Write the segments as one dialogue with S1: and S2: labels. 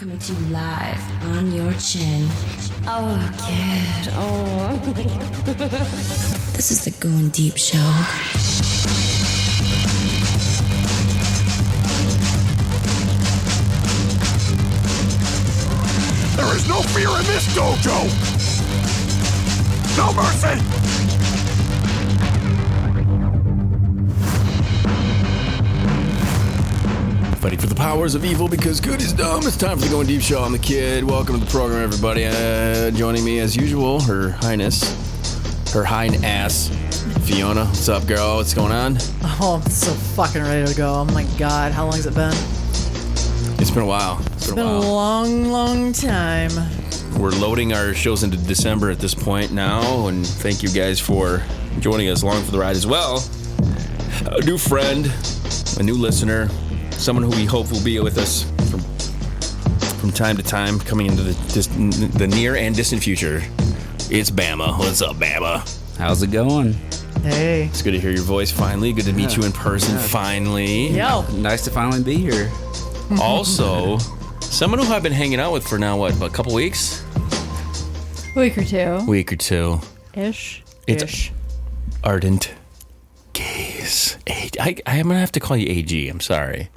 S1: Coming to you live on your chin. Oh, kid. Oh. This is the Goin Deep Show.
S2: There is no fear in this dojo! No mercy!
S3: Fighting for the powers of evil because good is dumb. It's time for the Goin Deep Show. I'm the kid. Welcome to the program, everybody. Joining me as usual, her highness, Fiona. What's up, girl? What's going on?
S4: Oh, I'm so fucking ready to go. Oh my god, how long has it been?
S3: It's been a while.
S4: It's been a long time.
S3: We're loading our shows into December at this point now, and thank you guys for joining us along for the ride as well. A new friend, a new listener, someone who we hope will be with us from time to time, coming into the near and distant future. It's Bama. What's up, Bama?
S5: How's it going?
S4: Hey.
S3: It's good to hear your voice finally. Good to meet you in person finally.
S4: Yo.
S5: Nice to finally be here.
S3: Also, someone who I've been hanging out with for now, what, a couple weeks?
S6: Week or two.
S4: Ish.
S3: It's Ardent Gaze. I'm going to have to call you AG. I'm sorry.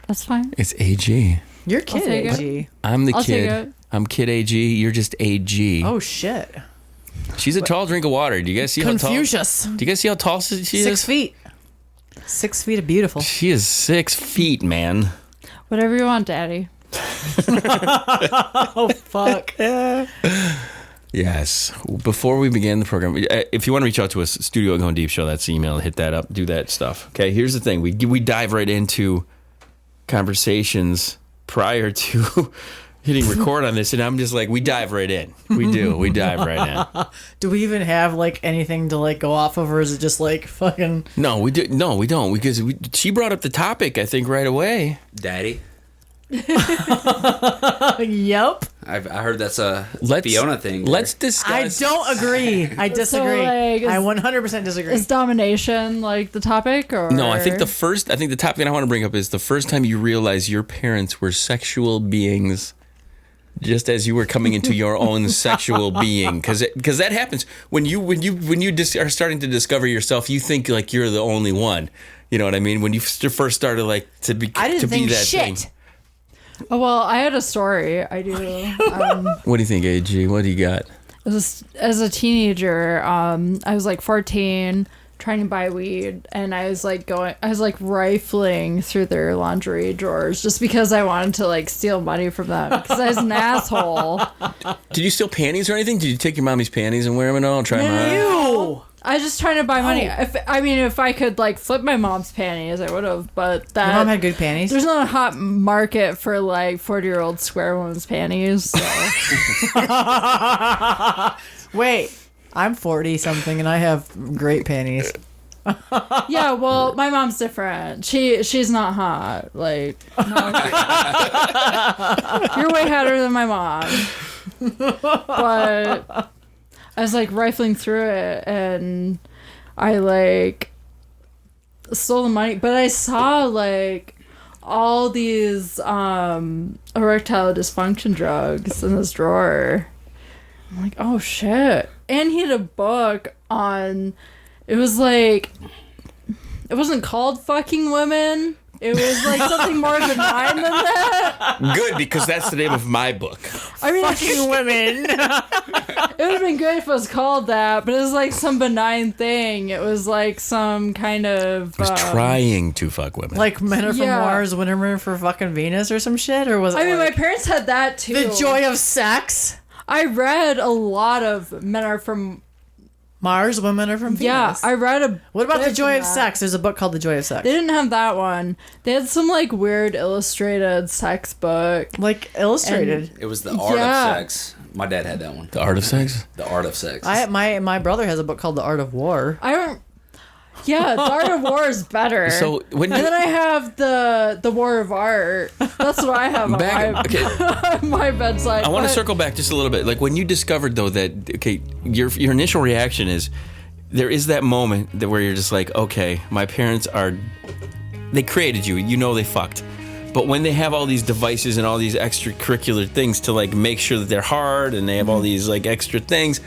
S6: That's fine.
S3: It's AG.
S4: You're
S6: I'll take
S4: kid
S6: it.
S4: AG.
S3: I'm the
S6: I'll take
S3: kid.
S6: it.
S3: I'm Kid AG. You're just AG.
S4: Oh shit.
S3: She's a tall drink of water. Do you guys see how tall?
S4: Confucius.
S3: Do you guys see how tall she is?
S4: 6 feet. 6 feet of beautiful.
S3: She is 6 feet, man.
S6: Whatever you want, Daddy.
S4: Oh fuck.
S3: Yes. Before we begin the program, if you want to reach out to us, Studio at Goin Deep Show, that's the email. Hit that up. Do that stuff. Okay. Here's the thing. We dive right into conversations prior to hitting record on this, and I'm just like, we dive right in. We do. We dive right in.
S4: Do we even have like anything to like go off of, or is it just like fucking?
S3: No, we do. No, we don't, because she brought up the topic, I think, right away.
S5: Daddy?
S4: Yep.
S5: I heard that's a Fiona thing.
S3: Let's
S4: I
S3: discuss.
S4: don't agree. I disagree.
S6: like,
S4: I 100% disagree.
S6: Is domination like the topic, or
S3: No, I think the topic that I want to bring up is the first time you realize your parents were sexual beings, just as you were coming into your own sexual being, because that happens when you are starting to discover yourself. You think like you're the only one. You know what I mean? When you first started like to be
S4: I didn't
S3: to be
S4: think
S3: that
S4: shit.
S3: thing.
S6: Oh, well, I had a story. I do.
S3: What do you think, AG? What do you got?
S6: As a teenager, I was like 14, trying to buy weed, and I was like rifling through their lingerie drawers just because I wanted to like steal money from them because I was an asshole.
S3: Did you steal panties or anything? Did you take your mommy's panties and wear them and all? Try them out?
S4: Ew.
S6: I was just trying to buy money. If I could like flip my mom's panties, I would have. But that
S4: Your mom had good panties.
S6: there's not a hot market for like 40-year-old square woman's panties. So.
S4: Wait, I'm 40 something and I have great panties.
S6: Yeah, well, my mom's different. She's not hot. Like, no. You're way hotter than my mom. But I was like rifling through it, and I like stole the money. But I saw like all these erectile dysfunction drugs in this drawer. I'm like, oh shit! And he had a book on. It was like, it wasn't called Fucking Women. It was like something more benign than that.
S3: Good, because that's the name of my book.
S6: I mean,
S4: Fucking women.
S6: it would have been good if it was called that, but it was like some benign thing. It was like some kind of.
S3: I was trying to fuck women.
S4: Like Men Are From
S6: Yeah.
S4: Mars, Women Are For Fucking Venus or some shit? Or was it
S6: I mean,
S4: like
S6: my parents had that too.
S4: The Joy of Sex?
S6: I read a lot of Men Are From.
S4: Mars, Women Are From Venus.
S6: Yeah, I read a.
S4: What about
S6: bit
S4: The Joy
S6: from
S4: of
S6: that.
S4: Sex? There's a book called The Joy of Sex.
S6: They didn't have that one. They had some like weird illustrated sex book.
S4: Like illustrated.
S5: It was The Art
S6: Yeah.
S5: of Sex. My dad had that one.
S3: The Art of Sex?
S5: The Art of Sex.
S4: My brother has a book called The Art of War.
S6: I don't. Yeah, the Art of War is better.
S3: So when
S6: and
S3: you-
S6: then I have the War of Art. That's what I have on my bedside.
S3: I want to
S6: But
S3: circle back just a little bit. Like when you discovered though that your initial reaction is there is that moment that where you're just like, okay, my parents they created you. You know they fucked. But when they have all these devices and all these extracurricular things to like make sure that they're hard, and they have all these like extra things,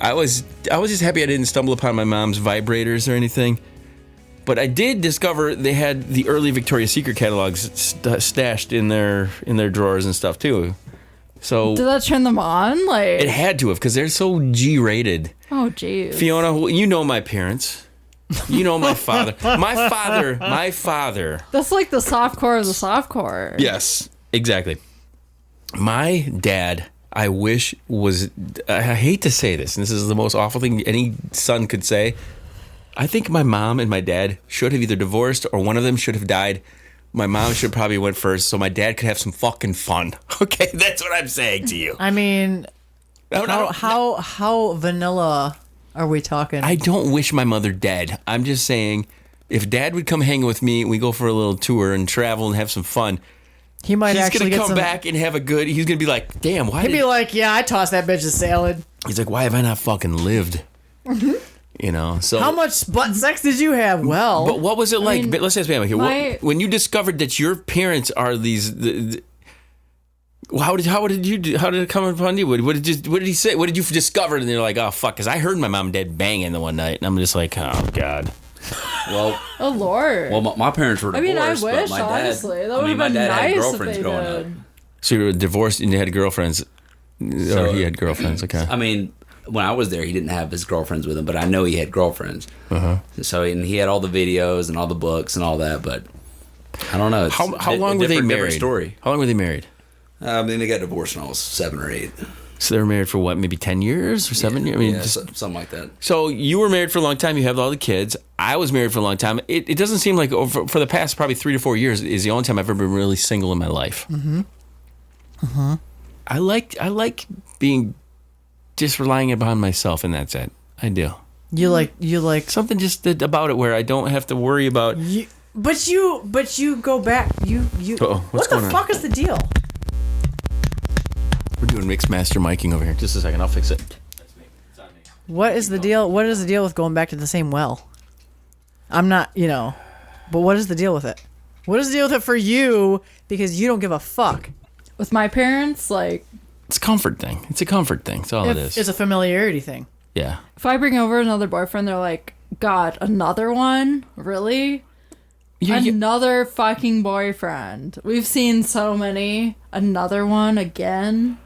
S3: I was just happy I didn't stumble upon my mom's vibrators or anything. But I did discover they had the early Victoria's Secret catalogs stashed in their drawers and stuff too. So
S6: did that turn them on? Like,
S3: it had to have, because they're so G-rated.
S6: Oh, jeez.
S3: Fiona, you know my parents. You know my father. My father.
S6: That's like the softcore of the softcore.
S3: Yes, exactly. My dad, I wish was, I hate to say this, and this is the most awful thing any son could say. I think my mom and my dad should have either divorced or one of them should have died. My mom should probably went first so my dad could have some fucking fun. Okay, that's what I'm saying to you.
S4: I mean,
S3: No.
S4: how vanilla are we talking?
S3: I don't wish my mother dead. I'm just saying, if Dad would come hang with me, we go for a little tour and travel and have some fun.
S4: He might
S3: He's
S4: actually
S3: gonna
S4: get
S3: come
S4: some...
S3: back and have a good. He's gonna be like, "Damn, why?"
S4: He'd be like, "Yeah, I tossed that bitch a salad."
S3: He's like, "Why have I not fucking lived?" You know. So
S4: How much butt sex did you have? Well,
S3: But what was it like?
S6: mean,
S3: Let's ask Bama here. When you discovered that your parents are these. How did it come upon you? What did he say? What did you discover? And they're like, oh fuck, because I heard my mom and dad banging the one night, and I'm just like, oh god.
S5: Well,
S6: oh Lord.
S5: Well, my parents were
S6: I
S5: divorced.
S6: mean, I wish,
S5: but my dad,
S6: honestly. That
S5: I
S6: would
S5: mean,
S6: have
S5: my
S6: been
S5: dad had
S6: nice if
S5: girlfriends
S6: they
S5: growing up.
S6: did.
S3: So you were divorced and you had girlfriends, or he had girlfriends. Okay.
S5: I mean, when I was there, he didn't have his girlfriends with him, but I know he had girlfriends. So and he had all the videos and all the books and all that, but I don't know. It's
S3: How long were they
S5: different
S3: married?
S5: Story.
S3: How long were they married?
S5: I mean, they got divorced when I was 7 or 8.
S3: So they were married for what, maybe 10 years or 7 years? I mean,
S5: Yeah,
S3: just,
S5: something like that.
S3: so you were married for a long time. You have all the kids. I was married for a long time. It doesn't seem like for the past probably 3 to 4 years is the only time I've ever been really single in my life. I like being just relying upon myself, and that's it. I do.
S4: you like
S3: Something just about it where I don't have to worry about.
S4: But you go back. You.
S3: Uh-oh, what's
S4: What the
S3: going on?
S4: fuck is the deal?
S3: We're doing mixed master miking over here. Just a second, I'll fix it.
S4: What is the deal? What is the deal with going back to the same well? I'm not, but what is the deal with it? What is the deal with it for you? Because you don't give a fuck.
S6: With my parents, like,
S3: It's a comfort thing. It's a comfort thing. That's all it is.
S4: It's a familiarity thing.
S3: Yeah.
S6: if I bring over another boyfriend, they're like, God, another one? Really? Another fucking boyfriend. We've seen so many. Another one again.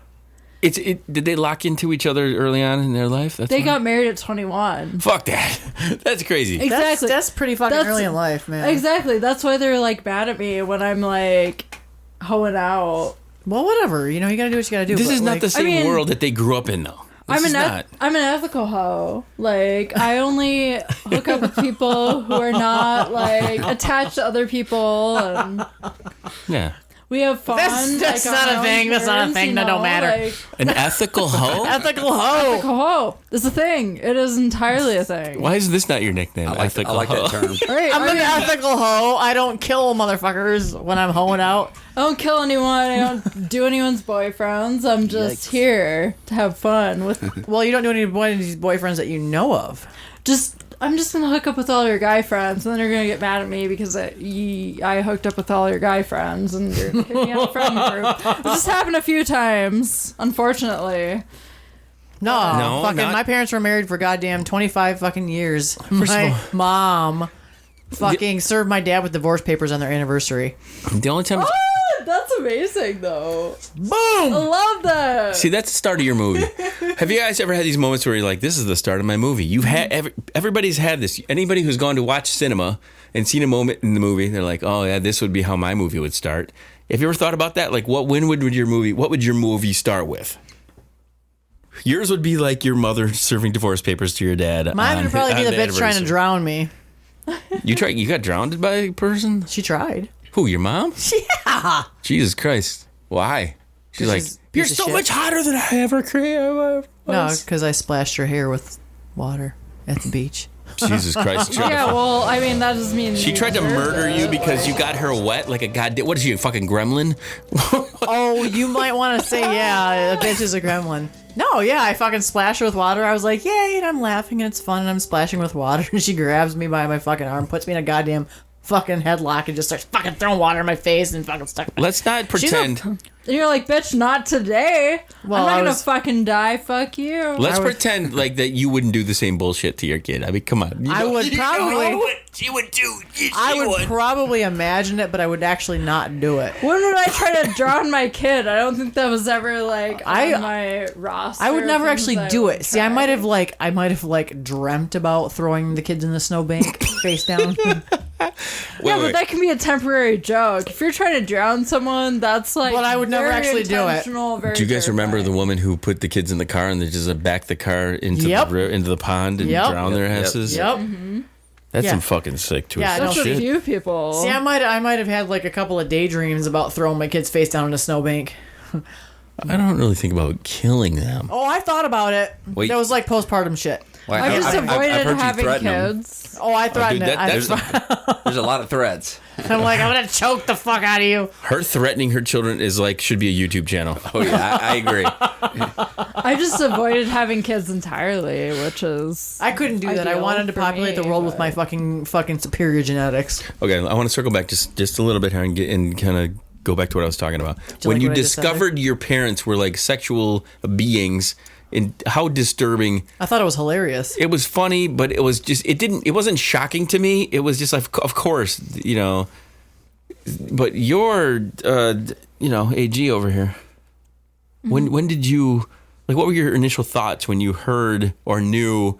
S3: Did they lock into each other early on in their life?
S6: They got married at 21.
S3: Fuck that. That's crazy.
S6: Exactly.
S4: That's pretty fucking
S6: That's-
S4: early in life, man.
S6: Exactly. That's why they're like mad at me when I'm like hoeing out.
S4: Well, whatever. You gotta do what you gotta do.
S3: This
S4: but,
S3: is not
S4: like,
S3: the same
S6: I mean-
S3: world that they grew up in, though.
S6: I'm
S3: This is
S6: an
S3: not.
S6: I'm an ethical hoe. Like, I only hook up with people who are not like attached to other people, and
S3: Yeah.
S6: we have fun.
S4: That's
S6: like,
S4: not
S6: on
S4: a
S6: our
S4: thing.
S6: own
S4: That's not a
S6: terms,
S4: thing. That don't matter.
S6: Like,
S3: An ethical hoe?
S4: Ethical hoe.
S6: ethical hoe. It's a thing. It is entirely a thing.
S3: Why is this not your nickname?
S5: I like that term.
S6: Right,
S4: I'm
S6: I
S4: an
S6: mean,
S4: ethical hoe. I don't kill motherfuckers when I'm hoeing out.
S6: I don't kill anyone. I don't do anyone's boyfriends. I'm just here to have fun with.
S4: Well, you don't do any of these boyfriends that you know of.
S6: I'm just gonna hook up with all your guy friends, and then you're gonna get mad at me because I hooked up with all your guy friends, and you're kicking me out of the friend group. This has happened a few times, unfortunately.
S4: No, fucking.
S3: not-
S4: My parents were married for goddamn 25 fucking years.
S3: of
S4: My
S3: all-
S4: mom fucking served my dad with divorce papers on their anniversary.
S3: The only time.
S6: That's amazing, though.
S4: Boom!
S6: I love that.
S3: See, that's the start of your movie. Have you guys ever had these moments where you're like, "This is the start of my movie"? You've had everybody's had this. Anybody who's gone to watch cinema and seen a moment in the movie, they're like, "Oh yeah, this would be how my movie would start." Have you ever thought about that? Like, what would your movie start with? Yours would be like your mother serving divorce papers to your dad.
S4: Mine would probably be the bitch trying to
S3: anniversary.
S4: drown me.
S3: You got drowned by a person?
S4: She tried.
S3: Who? Your mom?
S4: Yeah.
S3: Jesus Christ! Why? She's like,
S4: she's a
S3: "You're
S4: piece of
S3: so
S4: shit."
S3: much hotter than I ever created."
S4: No, because I splashed her hair with water at the beach.
S3: Jesus Christ!
S6: Yeah, well, I mean, that doesn't mean
S3: She tried to murder you because you got her wet like a goddamn. What is she, a fucking gremlin?
S4: Oh, you might want to say, yeah, a bitch is a gremlin. No, yeah, I fucking splashed her with water. I was like, yay, and I'm laughing and it's fun and I'm splashing with water. And she grabs me by my fucking arm, puts me in a goddamn fucking headlock and just starts fucking throwing water in my face and fucking stuck.
S3: Let's not pretend.
S6: And you're like, bitch, not today.
S4: Well,
S6: I'm not gonna fucking die. Fuck you.
S3: Let's pretend like that you wouldn't do the same bullshit to your kid. I mean, come on.
S4: I would probably.
S3: She would do.
S4: I would probably imagine it, but I would actually not do it.
S6: When would I try to drown my kid? I don't think that was ever like on my roster.
S4: I would never
S6: of things
S4: actually
S6: I
S4: do
S6: would
S4: it. See, I
S6: try.
S4: might have dreamt about throwing the kids in the snowbank face down.
S6: But that can be a temporary joke. If you're trying to drown someone, that's like.
S4: But I would never
S6: very
S4: actually do it.
S6: very
S3: Do you guys remember the
S6: terrifying.
S3: woman who put the kids in the car and they just backed the car into
S4: Yep.
S3: into the pond and
S4: Yep.
S3: drowned their asses?
S4: Yep.
S3: That's
S4: Yeah.
S3: some fucking sick twisted
S4: Yeah, I don't
S6: That's a
S3: shit.
S6: few people.
S4: See, I might have had like a couple of daydreams about throwing my kids face down in a snowbank.
S3: I don't really think about killing them.
S4: Oh, I thought about it.
S3: Wait.
S4: That was like postpartum shit.
S5: Well,
S6: I just avoided
S5: heard you
S6: having
S5: threaten 'em.
S6: kids.
S4: Oh, I threatened
S3: dude,
S4: it. I-
S5: There's a lot of threats.
S4: I'm like, I'm gonna choke the fuck out of you.
S3: Her threatening her children is like should be a YouTube channel.
S5: Oh yeah, I agree.
S6: I just avoided having kids entirely, which is.
S4: I couldn't do that. I
S6: Ideal
S4: wanted to
S6: for
S4: populate
S6: me,
S4: the world with
S6: but-
S4: my fucking superior genetics.
S3: Okay, I want to circle back just a little bit here and kind of go back to what I was talking about. When
S4: like
S3: you
S4: what I just said
S3: discovered your parents were like sexual beings, and how disturbing.
S4: I thought it was hilarious.
S3: It was funny, but it was just it wasn't shocking to me. It was just like, of course, you know. But you're AG over here. When did you like? What were your initial thoughts when you heard or knew?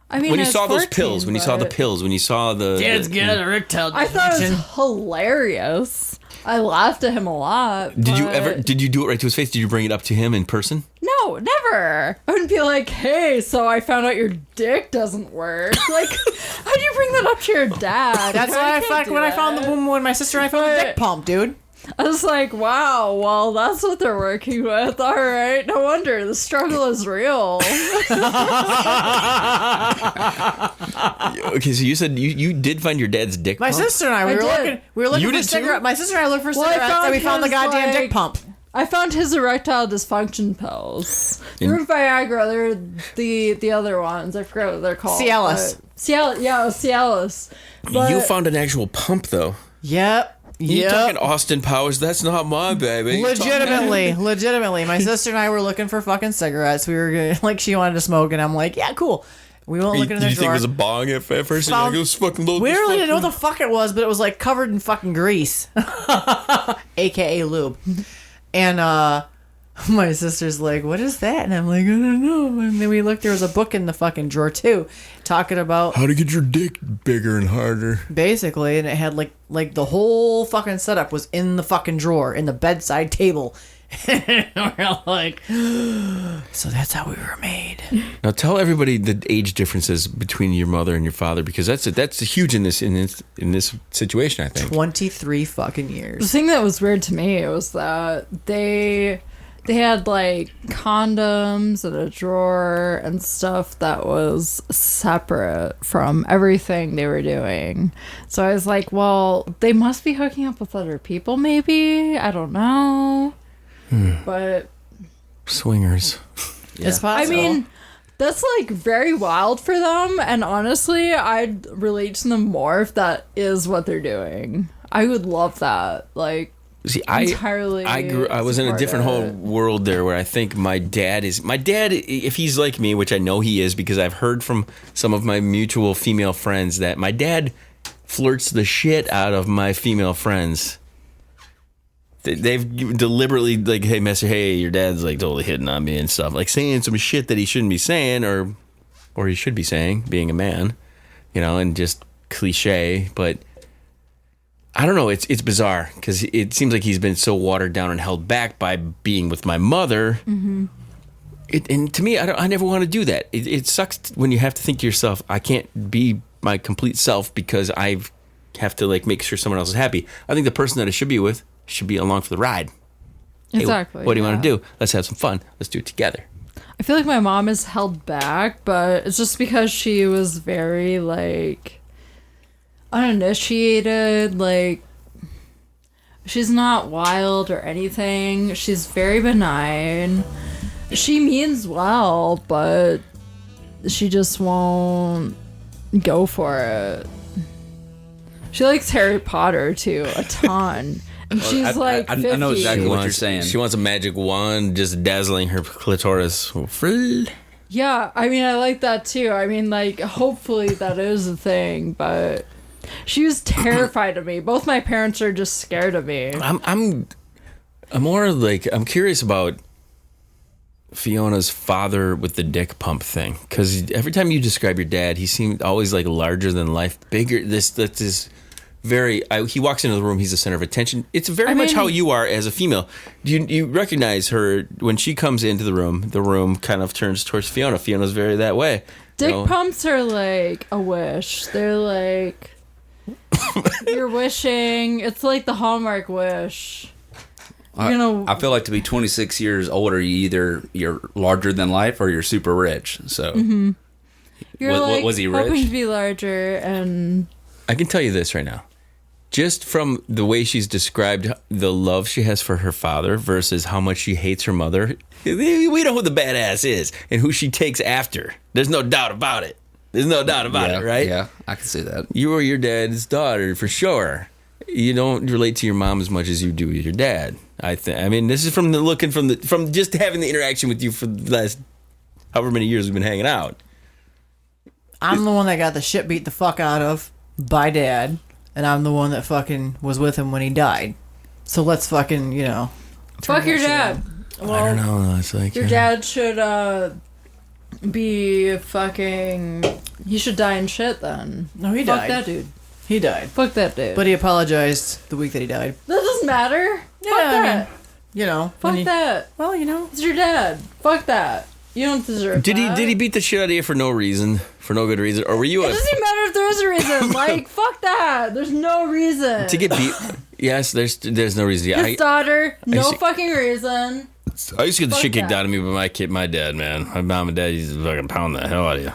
S6: I mean,
S3: When you
S6: I was
S3: saw those
S6: 14,
S3: pills, when you saw the
S6: but
S3: pills, when you saw the
S4: erectile
S6: I thought it was hilarious. I laughed at him a lot.
S3: Did you
S6: but-
S3: ever? Did you do it right to his face? Did you bring it up to him in person?
S6: No, never. I wouldn't be like, hey, so I found out your dick doesn't work. Like, how do you bring that up to your dad?
S4: That's
S6: You
S4: why I
S6: can't
S4: fucked
S6: do
S4: when I found the
S6: that.
S4: woman when my sister and I found the
S6: But-
S4: dick pump, dude.
S6: I was like, wow, well, that's what they're working with. All right. No wonder. The struggle is real.
S3: Okay, so you said you did find your dad's dick.
S4: My
S3: pump?
S4: sister and I, we
S6: I
S4: were
S6: did.
S4: looking
S3: You
S4: for
S3: did too?
S4: cigarette. My sister and I looked for
S6: Well, I
S4: cigarettes and we found the
S6: his,
S4: goddamn dick
S6: like-
S4: pump.
S6: I found his erectile dysfunction pills. They were Viagra. They're the other ones. I forgot what they're called.
S4: Cialis.
S6: Cialis. Yeah, it was Cialis. But
S3: You found an actual pump though.
S4: Yep.
S3: You talking
S4: Yep.
S3: Austin Powers? That's not my baby. You talking-
S4: Legitimately. My sister and I were looking for fucking cigarettes. We were gonna, like, she wanted to smoke, and I'm like, yeah, cool. We went looking in
S3: Did
S4: the
S3: you think it
S4: drawer.
S3: was a bong at first? You're
S4: Found-
S3: like, it was fucking low.
S4: We really didn't know what the fuck it was, but it was like covered in fucking grease, aka lube. And my sister's like, "What is that?" And I'm like, "I don't know." And then we looked. There was a book in the fucking drawer too, talking about
S3: How to get your dick bigger and harder.
S4: basically, and it had like the whole fucking setup was in the fucking drawer in the bedside table. And we're like, so that's how we were made.
S3: Now tell everybody the age differences between your mother and your father, because that's huge in this situation. I think
S4: 23 fucking
S6: the
S4: years.
S6: thing that was weird to me was that they had like condoms in a drawer and stuff that was separate from everything they were doing. So I was like, well, they must be hooking up with other people, maybe. I don't know. But
S3: swingers.
S4: It's
S6: I
S4: possible.
S6: mean, that's like very wild for them. And honestly, I'd relate to them more if that is what they're doing. I would love that. Like,
S3: See,
S6: entirely
S3: I was in a different whole
S6: support it.
S3: world there where I think my dad, if he's like me, which I know he is because I've heard from some of my mutual female friends that my dad flirts the shit out of my female friends. They've deliberately like, hey, Mister, hey, your dad's like totally hitting on me and stuff, like saying some shit that he shouldn't be saying or he should be saying, being a man, and just cliche, but. I don't know. It's bizarre because it seems like he's been so watered down and held back by being with my mother. Mm-hmm. And to me, I never want to do that. It sucks when you have to think to yourself, I can't be my complete self because I have to like make sure someone else is happy. I think the person that I should be with should be along for the ride.
S6: Exactly.
S3: Hey, what do you want
S6: yeah.
S3: to do? Let's have some fun. Let's do it together.
S6: I feel like my mom is held back, but it's just because she was very like uninitiated. Like, she's not wild or anything. She's very benign. She means well, but she just won't go for it. She likes Harry Potter too a ton. And she's like 50.
S5: I know exactly what you're saying.
S3: She wants a magic wand just dazzling her clitoris.
S6: Yeah, I mean, I like that too. I mean, like, hopefully that is a thing, but she was terrified of me. Both my parents are just scared of me.
S3: I'm more like, I'm curious about Fiona's father with the dick pump thing, because every time you describe your dad, he seemed always like larger than life, bigger. This very. He walks into the room, he's the center of attention. It's very much how you are as a female. You recognize her when she comes into the room. The room kind of turns towards Fiona. Fiona's very that way.
S6: Dick pumps are like a wish. They're like you're wishing. It's like the Hallmark wish.
S5: I feel like to be 26 years older, you're larger than life or you're super rich. So, was he rich?
S6: Hoping to be larger, and
S3: I can tell you this right now. Just from the way she's described the love she has for her father versus how much she hates her mother, we know who the badass is and who she takes after. There's no doubt about it. There's no doubt about it, right?
S5: Yeah, I can see that.
S3: You are your dad's daughter for sure. You don't relate to your mom as much as you do with your dad. I mean, this is from just having the interaction with you for the last however many years we've been hanging out.
S4: I'm the one that got the shit beat the fuck out of by dad, and I'm the one that fucking was with him when he died. So let's fucking,
S6: fuck your dad. Well,
S3: I don't know. It's like
S6: your dad should be fucking. He should die in shit then.
S4: No, he
S6: Fuck
S4: died.
S6: that dude.
S4: He died.
S6: Fuck that dude.
S4: But he apologized the week that he died.
S6: That doesn't matter.
S4: Yeah,
S6: Fuck that.
S4: I mean,
S6: Fuck that.
S4: Well,
S6: It's your dad. Fuck that. You don't deserve
S3: Did
S6: that.
S3: he beat the shit out of you for no reason, for no good reason, or were you
S6: It doesn't even matter if there is a reason. Like, fuck that. There's no reason.
S3: to get beat? Yes, there's no reason.
S6: His daughter, no
S3: see-
S6: fucking reason.
S3: I used to get the
S6: Fuck
S3: shit kicked
S6: that.
S3: out of me by my dad, man. My mom and dad used to fucking pound the hell out of you.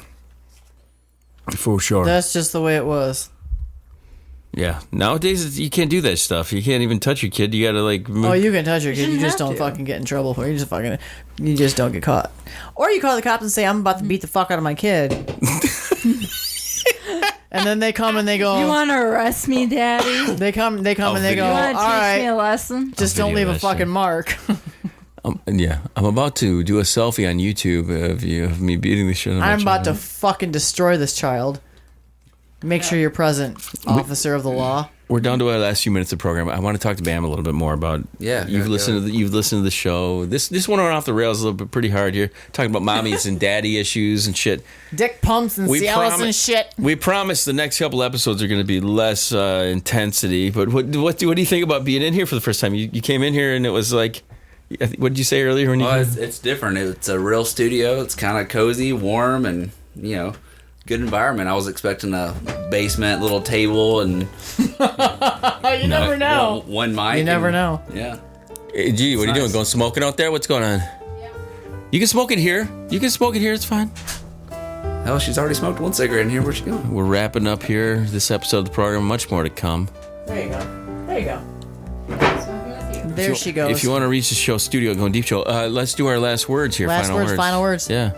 S3: For sure.
S4: That's just the way it was.
S3: Yeah. Nowadays, you can't do that stuff. You can't even touch your kid. You gotta like.
S4: Oh, you can touch your kid. You
S6: shouldn't
S4: just
S6: have
S4: don't
S6: to.
S4: fucking get in trouble for it. You just don't get caught. Or you call the cops and say, I'm about to beat the fuck out of my kid. And then they come and they go.
S6: You want to arrest me, daddy?
S4: They come and they go. All
S6: You want to teach me a
S4: right,
S6: lesson?
S4: just don't leave a fucking mark.
S3: Yeah, I'm about to do a selfie on YouTube of me beating the shit out of my
S4: I'm about to
S3: child.
S4: fucking destroy this child. Make sure you're present, officer of the law.
S3: We're down to our last few minutes of the program. I want to talk to Bam a little bit more about. You've listened to the show. This one went off the rails a little bit, pretty hard here. Talking about mommies and daddy issues and shit.
S4: Dick pumps and Cialis and shit.
S3: We promise the next couple episodes are going to be less intensity. But what do you think about being in here for the first time? You came in here and it was like, what did you say earlier when you?
S5: It's different. It's a real studio. It's kind of cozy, warm, and good environment. I was expecting a basement, little table, and
S4: You never know.
S5: one mic.
S4: You never know.
S5: Yeah.
S3: Hey, gee, what are you doing?
S5: nice.
S3: Going smoking out there? What's going on?
S6: Yep.
S3: You can smoke it here. It's fine.
S5: Hell, she's already smoked one cigarette in here. Where's she going?
S3: We're wrapping up here this episode of the program. Much more to come.
S4: There you go. There she goes.
S3: If you want to reach the show studio, Goin Deep Show, let's do our last words here.
S4: Final words.
S3: Yeah.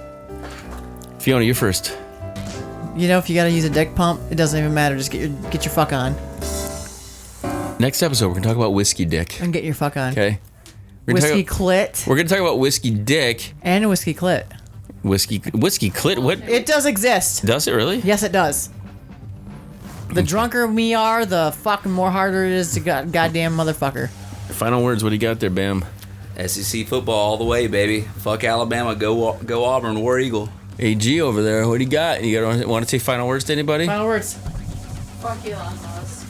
S3: Fiona, you're first.
S4: If you gotta use a dick pump, it doesn't even matter. Just get your fuck on
S3: Next episode, we're going to talk about whiskey dick.
S4: and get your fuck on.
S3: Okay? We're
S4: Whiskey
S3: gonna
S4: clit
S3: we're going to talk about whiskey dick.
S4: and whiskey clit.
S3: Whiskey clit? What?
S4: It does exist.
S3: Does it really?
S4: Yes, it does. The drunker we are, the fucking more harder it is to goddamn motherfucker.
S3: Final words, what do you got there, Bam?
S5: SEC football all the way, baby. Fuck Alabama. Go Auburn. War Eagle.
S3: AG over there, what do you got? You want to say final words to anybody?
S4: Final words.
S6: Fuck Elon Musk.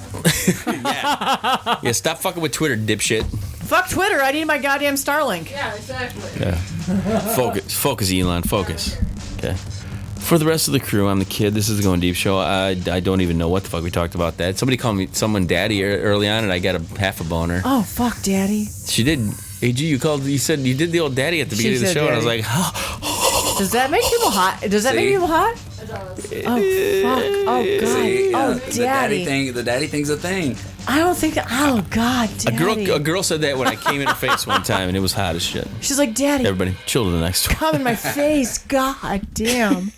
S3: Yeah, stop fucking with Twitter, dipshit.
S4: Fuck Twitter. I need my goddamn Starlink.
S6: Yeah, exactly.
S3: Yeah. Focus, Elon, focus. Okay. For the rest of the crew, I'm the kid. This is the Goin Deep Show. I don't even know what the fuck we talked about that. Somebody called someone daddy early on, and I got half a boner.
S4: Oh, fuck, daddy.
S3: She did. AG, you said you did the old daddy at the beginning of the
S4: said
S3: show, and I was
S4: daddy.
S3: like, oh.
S4: Does that make people hot? Does that make people hot?
S6: It does.
S4: Oh, fuck. Oh, God.
S5: See,
S4: Oh,
S5: the
S4: daddy.
S5: daddy thing's a thing.
S4: I don't think that. Oh, God, daddy.
S3: A girl said that when I came in her face one time, and it was hot as shit.
S4: She's like, daddy,
S3: Everybody, chill to the next one.
S4: come in my face. God damn.